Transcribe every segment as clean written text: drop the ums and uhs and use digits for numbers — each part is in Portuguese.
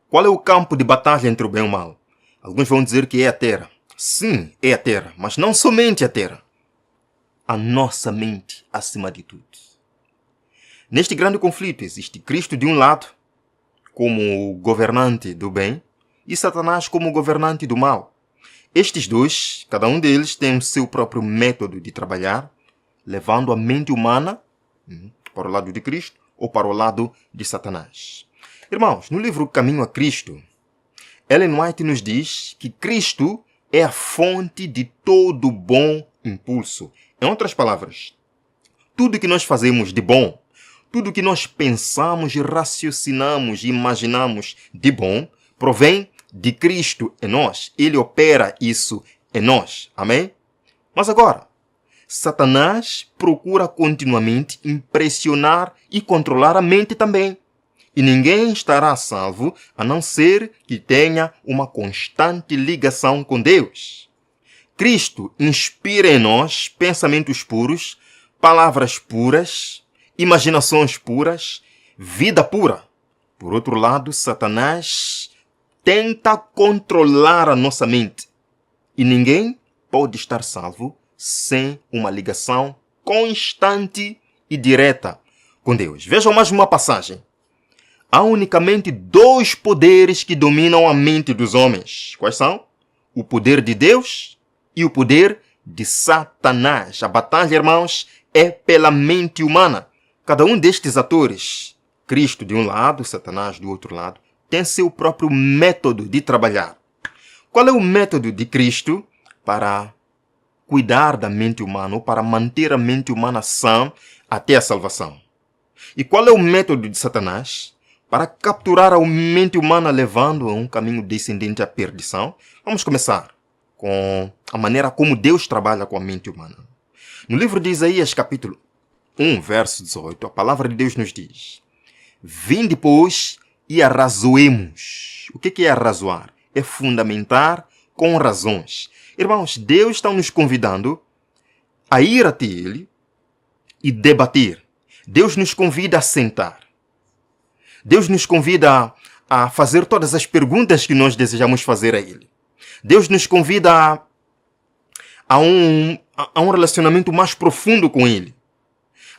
Qual é o campo de batalha entre o bem e o mal? Alguns vão dizer que é a terra. Sim, é a terra, mas não somente a terra. A nossa mente acima de tudo. Neste grande conflito existe Cristo de um lado, como o governante do bem, e Satanás como o governante do mal. Estes dois, cada um deles tem o seu próprio método de trabalhar, levando a mente humana para o lado de Cristo ou para o lado de Satanás. Irmãos, no livro Caminho a Cristo, Ellen White nos diz que Cristo é a fonte de todo bom impulso. Em outras palavras, tudo que nós fazemos de bom, tudo que nós pensamos, raciocinamos e imaginamos de bom, provém de Cristo em nós. Ele opera isso em nós. Amém? Mas agora, Satanás procura continuamente impressionar e controlar a mente também. E ninguém estará salvo a não ser que tenha uma constante ligação com Deus. Cristo inspira em nós pensamentos puros, palavras puras, imaginações puras, vida pura. Por outro lado, Satanás tenta controlar a nossa mente. E ninguém pode estar salvo sem uma ligação constante e direta com Deus. Vejam mais uma passagem. Há unicamente dois poderes que dominam a mente dos homens. Quais são? O poder de Deus e o poder de Satanás. A batalha, irmãos, é pela mente humana. Cada um destes atores, Cristo de um lado, Satanás do outro lado, tem seu próprio método de trabalhar. Qual é o método de Cristo para cuidar da mente humana ou para manter a mente humana sã até a salvação? E qual é o método de Satanás para capturar a mente humana levando a um caminho descendente à perdição? Vamos começar com a maneira como Deus trabalha com a mente humana. No livro de Isaías, capítulo 1, verso 18, a palavra de Deus nos diz: vinde, pois, e arrazoemos. O que é arrazoar? É fundamentar com razões. Irmãos, Deus está nos convidando a ir até Ele e debater. Deus nos convida a sentar. Deus nos convida a fazer todas as perguntas que nós desejamos fazer a Ele. Deus nos convida a um relacionamento mais profundo com Ele.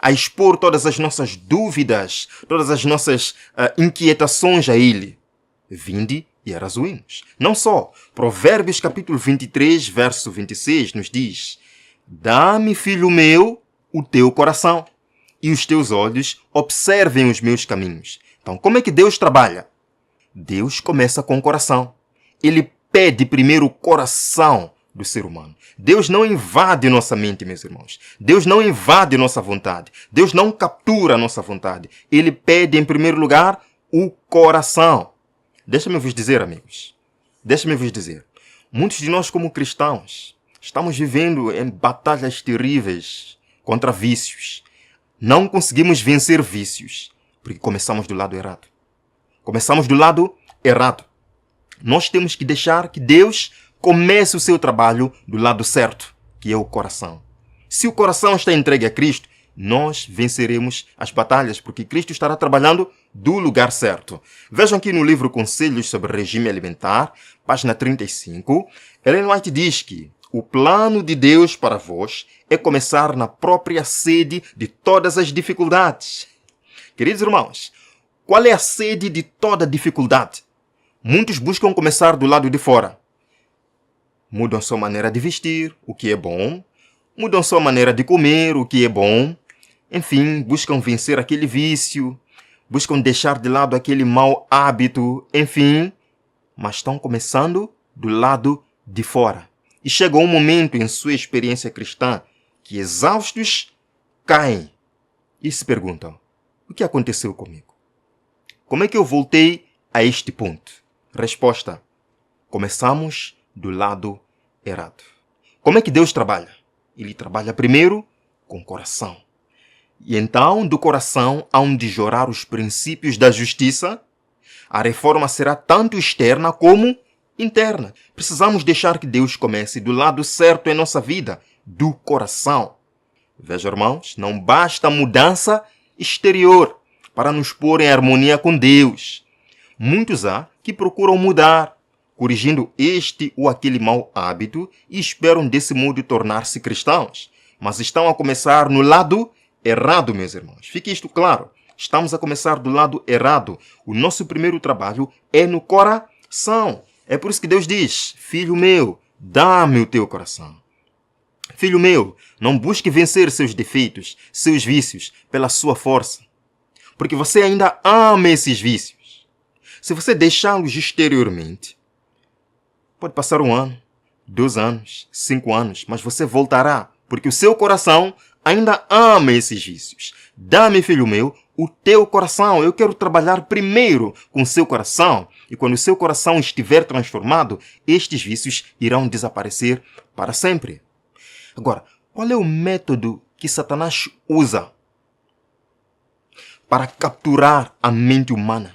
A expor todas as nossas dúvidas, todas as nossas inquietações a Ele. Vinde e arrazoemos. Não só. Provérbios capítulo 23, verso 26 nos diz: dá-me, filho meu, o teu coração, e os teus olhos observem os meus caminhos. Então, como é que Deus trabalha? Deus começa com o coração. Ele pede primeiro o coração do ser humano. Deus não invade nossa mente, meus irmãos. Deus não invade nossa vontade. Deus não captura a nossa vontade. Ele pede, em primeiro lugar, o coração. Deixa-me vos dizer, amigos. Deixa-me vos dizer. Muitos de nós, como cristãos, estamos vivendo em batalhas terríveis contra vícios. Não conseguimos vencer vícios porque começamos do lado errado. Começamos do lado errado. Nós temos que deixar que Deus comece o seu trabalho do lado certo, que é o coração. Se o coração está entregue a Cristo, nós venceremos as batalhas, porque Cristo estará trabalhando do lugar certo. Vejam aqui no livro Conselhos sobre Regime Alimentar, página 35, Ellen White diz que o plano de Deus para vós é começar na própria sede de todas as dificuldades. Queridos irmãos, qual é a sede de toda dificuldade? Muitos buscam começar do lado de fora. Mudam sua maneira de vestir, o que é bom. Mudam sua maneira de comer, o que é bom. Enfim, buscam vencer aquele vício. Buscam deixar de lado aquele mau hábito. Enfim, mas estão começando do lado de fora. E chega um momento em sua experiência cristã que, exaustos, caem e se perguntam: o que aconteceu comigo? Como é que eu voltei a este ponto? Resposta: começamos do lado errado. Como é que Deus trabalha? Ele trabalha primeiro com o coração. E então, do coração, hão de jorrar os princípios da justiça. A reforma será tanto externa como interna. Precisamos deixar que Deus comece do lado certo em nossa vida, do coração. Veja, irmãos, não basta a mudança exterior para nos pôr em harmonia com Deus. muitos há que procuram mudar, corrigindo este ou aquele mau hábito e esperam desse modo tornar-se cristãos. Mas estão a começar no lado errado, meus irmãos. Fique isto claro. Estamos a começar do lado errado. O nosso primeiro trabalho é no coração. É por isso que Deus diz: filho meu, dá-me o teu coração. Filho meu, não busque vencer seus defeitos, seus vícios, pela sua força. Porque você ainda ama esses vícios. Se você deixá-los exteriormente, pode passar 1 ano, 2 anos, 5 anos, mas você voltará, porque o seu coração ainda ama esses vícios. Dá-me, filho meu, o teu coração. Eu quero trabalhar primeiro com o seu coração. E quando o seu coração estiver transformado, estes vícios irão desaparecer para sempre. Agora, qual é o método que Satanás usa para capturar a mente humana?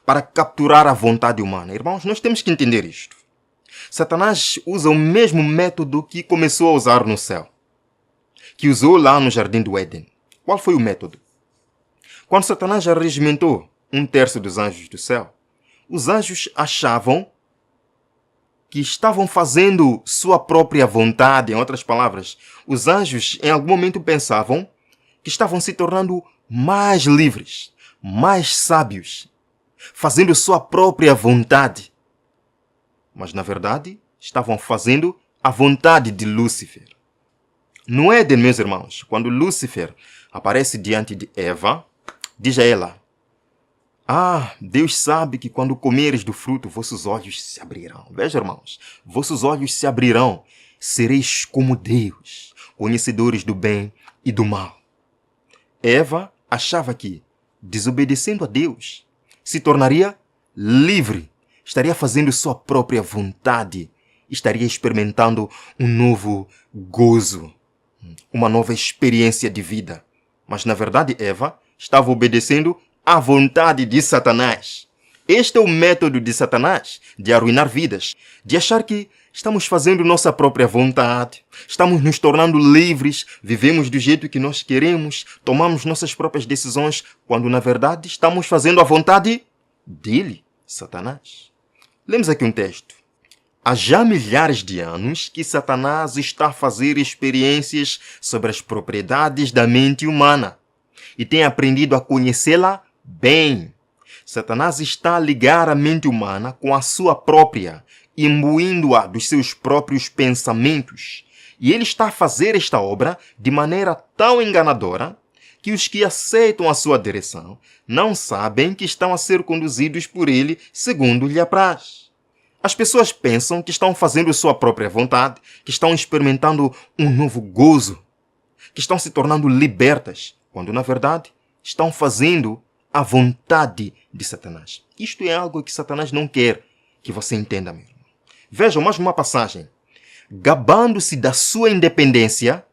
Para capturar a vontade humana? Irmãos, nós temos que entender isto. Satanás usa o mesmo método que começou a usar no céu, que usou lá no Jardim do Éden. Qual foi o método? Quando Satanás já regimentou 1/3 dos anjos do céu, os anjos achavam que estavam fazendo sua própria vontade. Em outras palavras, os anjos em algum momento pensavam que estavam se tornando mais livres, mais sábios, fazendo sua própria vontade. Mas, na verdade, estavam fazendo a vontade de Lúcifer. No Éden, meus irmãos, quando Lúcifer aparece diante de Eva, diz a ela: Deus sabe que quando comeres do fruto, vossos olhos se abrirão. Veja, irmãos, vossos olhos se abrirão, sereis como Deus, conhecedores do bem e do mal. Eva achava que, desobedecendo a Deus, se tornaria livre, estaria fazendo sua própria vontade, estaria experimentando um novo gozo, uma nova experiência de vida. Mas, na verdade, Eva estava obedecendo à vontade de Satanás. Este é o método de Satanás de arruinar vidas, de achar que estamos fazendo nossa própria vontade, estamos nos tornando livres, vivemos do jeito que nós queremos, tomamos nossas próprias decisões, quando, na verdade, estamos fazendo a vontade dele, Satanás. Lemos aqui um texto. Há já milhares de anos que Satanás está a fazer experiências sobre as propriedades da mente humana e tem aprendido a conhecê-la bem. Satanás está a ligar a mente humana com a sua própria, imbuindo-a dos seus próprios pensamentos. E ele está a fazer esta obra de maneira tão enganadora que os que aceitam a sua direção não sabem que estão a ser conduzidos por ele segundo lhe apraz. As pessoas pensam que estão fazendo sua própria vontade, que estão experimentando um novo gozo, que estão se tornando libertas, quando, na verdade, estão fazendo a vontade de Satanás. Isto é algo que Satanás não quer que você entenda mesmo. Vejam mais uma passagem. Gabando-se da sua independência,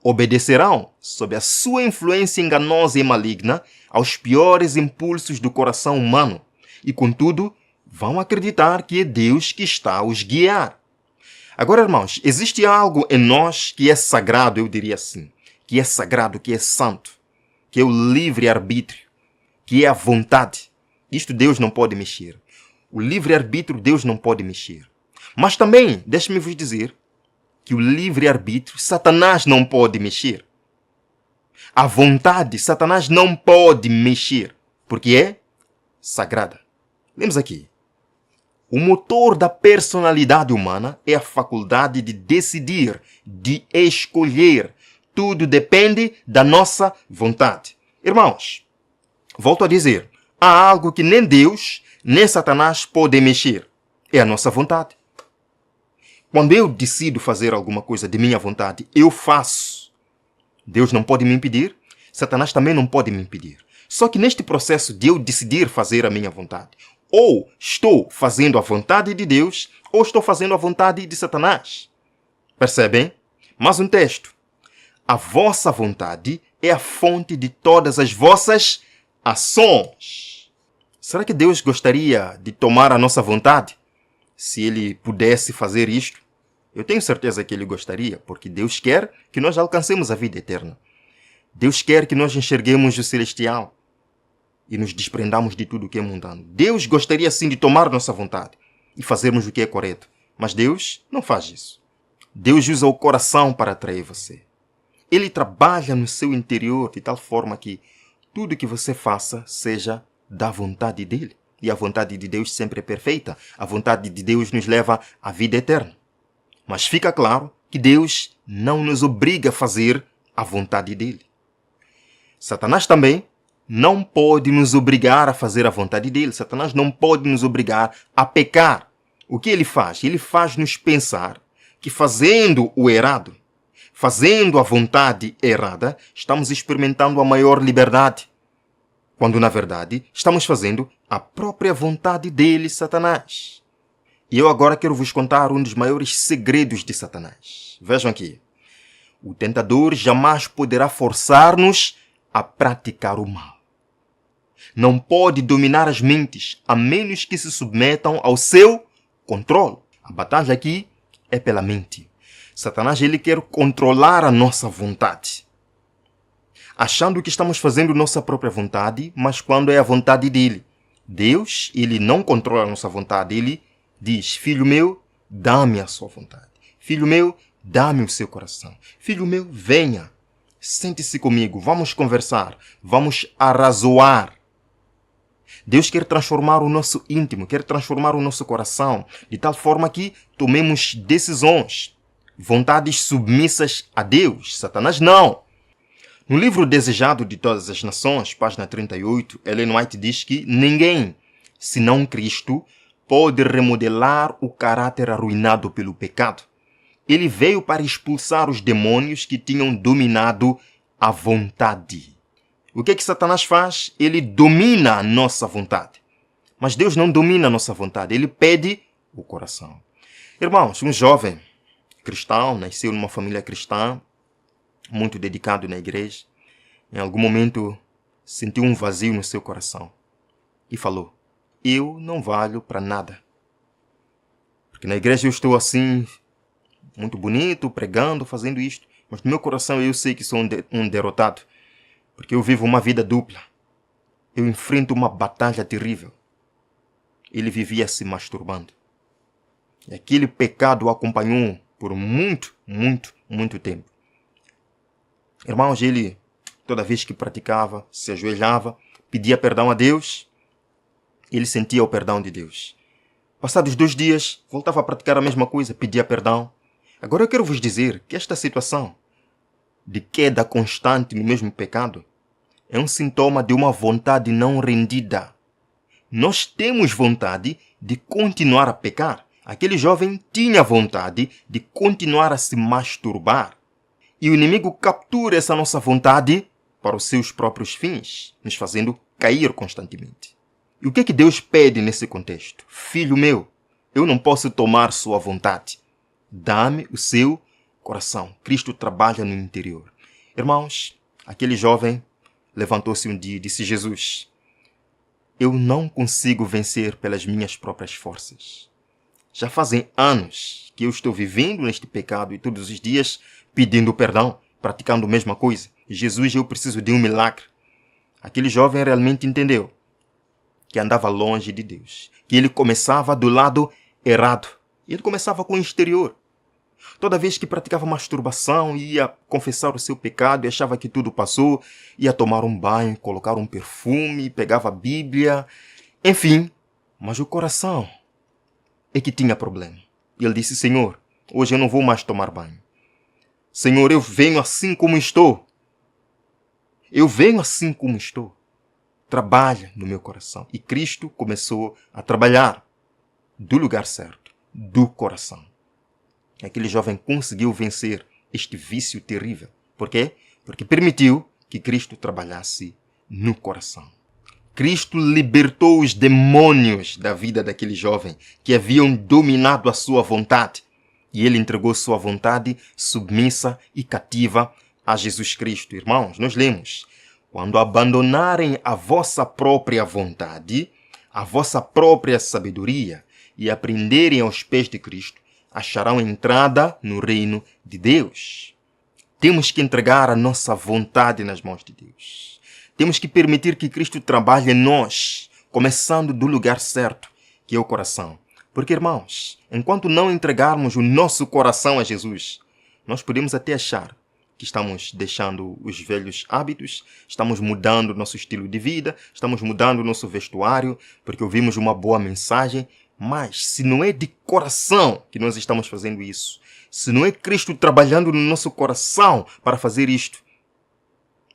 obedecerão, sob a sua influência enganosa e maligna, aos piores impulsos do coração humano e, contudo, vão acreditar que é Deus que está a os guiar. Agora, irmãos, existe algo em nós que é sagrado, eu diria assim, que é sagrado, que é santo, que é o livre-arbítrio, que é a vontade. Isto Deus não pode mexer. O livre-arbítrio Deus não pode mexer. Mas também, deixe-me vos dizer, que o livre-arbítrio Satanás não pode mexer. A vontade Satanás não pode mexer, porque é sagrada. Lemos aqui. O motor da personalidade humana é a faculdade de decidir, de escolher. Tudo depende da nossa vontade. Irmãos, volto a dizer, há algo que nem Deus, nem Satanás podem mexer. É a nossa vontade. Quando eu decido fazer alguma coisa de minha vontade, eu faço. Deus não pode me impedir, Satanás também não pode me impedir. Só que neste processo de eu decidir fazer a minha vontade, ou estou fazendo a vontade de Deus, ou estou fazendo a vontade de Satanás. Percebem? Mais um texto. A vossa vontade é a fonte de todas as vossas ações. Será que Deus gostaria de tomar a nossa vontade? Se Ele pudesse fazer isto? Eu tenho certeza que Ele gostaria, porque Deus quer que nós alcancemos a vida eterna. Deus quer que nós enxerguemos o celestial. e nos desprendamos de tudo o que é mundano. Deus gostaria sim de tomar nossa vontade e fazermos o que é correto. Mas Deus não faz isso. Deus usa o coração para atrair você. Ele trabalha no seu interior de tal forma que tudo que você faça seja da vontade dele. E a vontade de Deus sempre é perfeita. A vontade de Deus nos leva à vida eterna. Mas fica claro que Deus não nos obriga a fazer a vontade dele. Satanás também não pode nos obrigar a fazer a vontade dele. Satanás não pode nos obrigar a pecar. O que ele faz? Ele faz-nos pensar que fazendo o errado, fazendo a vontade errada, estamos experimentando a maior liberdade. Quando, na verdade, estamos fazendo a própria vontade dele, Satanás. E eu agora quero vos contar um dos maiores segredos de Satanás. Vejam aqui. O tentador jamais poderá forçar-nos a praticar o mal. Não pode dominar as mentes, a menos que se submetam ao seu controle. A batalha aqui é pela mente. Satanás, ele quer controlar a nossa vontade, achando que estamos fazendo nossa própria vontade, mas quando é a vontade dele. Deus, ele não controla a nossa vontade. Ele diz: filho meu, dá-me a sua vontade. Filho meu, dá-me o seu coração. Filho meu, venha, sente-se comigo, vamos conversar, vamos arrazoar. Deus quer transformar o nosso íntimo, quer transformar o nosso coração, de tal forma que tomemos decisões, vontades submissas a Deus. Satanás não. No livro Desejado de Todas as Nações, página 38, Ellen White diz que ninguém, senão Cristo, pode remodelar o caráter arruinado pelo pecado. Ele veio para expulsar os demônios que tinham dominado a vontade. O que Satanás faz? Ele domina a nossa vontade. Mas Deus não domina a nossa vontade. Ele pede o coração. Irmãos, um jovem cristão, nasceu numa família cristã, muito dedicado na igreja. Em algum momento, sentiu um vazio no seu coração. E falou: eu não valho para nada. Porque na igreja eu estou assim, muito bonito, pregando, fazendo isto. Mas no meu coração eu sei que sou um derrotado. Porque eu vivo uma vida dupla. Eu enfrento uma batalha terrível. Ele vivia se masturbando. E aquele pecado o acompanhou por muito tempo. Irmãos, ele, toda vez que praticava, se ajoelhava, pedia perdão a Deus, ele sentia o perdão de Deus. Passados 2 dias, voltava a praticar a mesma coisa, pedia perdão. Agora eu quero vos dizer que esta situação de queda constante no mesmo pecado é um sintoma de uma vontade não rendida. Nós temos vontade de continuar a pecar. Aquele jovem tinha vontade de continuar a se masturbar. E o inimigo captura essa nossa vontade para os seus próprios fins, nos fazendo cair constantemente. E o que Deus pede nesse contexto? Filho meu, eu não posso tomar sua vontade. Dá-me o seu coração. Cristo trabalha no interior. Irmãos, aquele jovem levantou-se um dia e disse: Jesus, eu não consigo vencer pelas minhas próprias forças. Já fazem anos que eu estou vivendo neste pecado e todos os dias pedindo perdão, praticando a mesma coisa. Jesus, eu preciso de um milagre. Aquele jovem realmente entendeu que andava longe de Deus, que ele começava do lado errado. Ele começava com o exterior. Toda vez que praticava masturbação, ia confessar o seu pecado e achava que tudo passou, ia tomar um banho, colocar um perfume, pegava a Bíblia, enfim. Mas o coração é que tinha problema. E ele disse: Senhor, hoje eu não vou mais tomar banho. Senhor, eu venho assim como estou. Eu venho assim como estou. Trabalha no meu coração. E Cristo começou a trabalhar do lugar certo, do coração. Aquele jovem conseguiu vencer este vício terrível. Por quê? Porque permitiu que Cristo trabalhasse no coração. Cristo libertou os demônios da vida daquele jovem que haviam dominado a sua vontade. E ele entregou sua vontade submissa e cativa a Jesus Cristo. Irmãos, nós lemos: quando abandonarem a vossa própria vontade, a vossa própria sabedoria e aprenderem aos pés de Cristo, acharão entrada no reino de Deus. Temos que entregar a nossa vontade nas mãos de Deus. Temos que permitir que Cristo trabalhe em nós, começando do lugar certo, que é o coração. Porque, irmãos, enquanto não entregarmos o nosso coração a Jesus, nós podemos até achar que estamos deixando os velhos hábitos, estamos mudando o nosso estilo de vida, estamos mudando o nosso vestuário, porque ouvimos uma boa mensagem, mas se não é de coração que nós estamos fazendo isso, se não é Cristo trabalhando no nosso coração para fazer isto,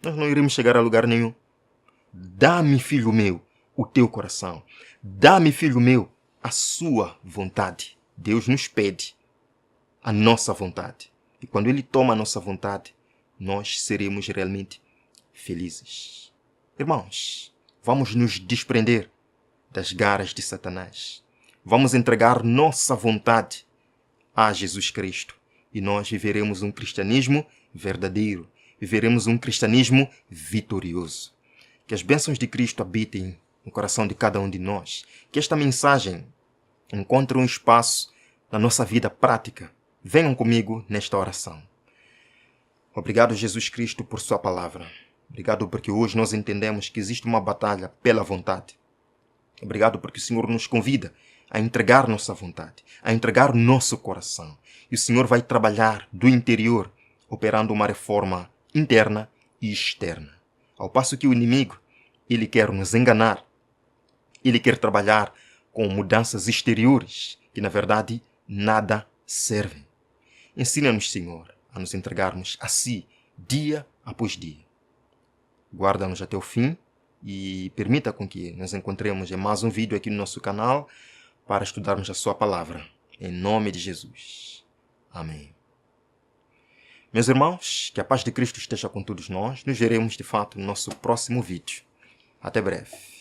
nós não iremos chegar a lugar nenhum. Dá-me, filho meu, o teu coração. Dá-me, filho meu, a sua vontade. Deus nos pede a nossa vontade. E quando Ele toma a nossa vontade, nós seremos realmente felizes. Irmãos, vamos nos desprender das garras de Satanás. Vamos entregar nossa vontade a Jesus Cristo. E nós viveremos um cristianismo verdadeiro. Viveremos um cristianismo vitorioso. Que as bênçãos de Cristo habitem no coração de cada um de nós. Que esta mensagem encontre um espaço na nossa vida prática. Venham comigo nesta oração. Obrigado, Jesus Cristo, por sua palavra. Obrigado porque hoje nós entendemos que existe uma batalha pela vontade. Obrigado porque o Senhor nos convida a entregar nossa vontade, a entregar nosso coração. E o Senhor vai trabalhar do interior, operando uma reforma interna e externa. Ao passo que o inimigo, ele quer nos enganar, ele quer trabalhar com mudanças exteriores, que na verdade nada servem. Ensina-nos, Senhor, a nos entregarmos a Si, dia após dia. Guarda-nos até o fim e permita com que nos encontremos em mais um vídeo aqui no nosso canal para estudarmos a Sua Palavra. Em nome de Jesus. Amém. Meus irmãos, que a paz de Cristo esteja com todos nós. Nos veremos, de fato, no nosso próximo vídeo. Até breve.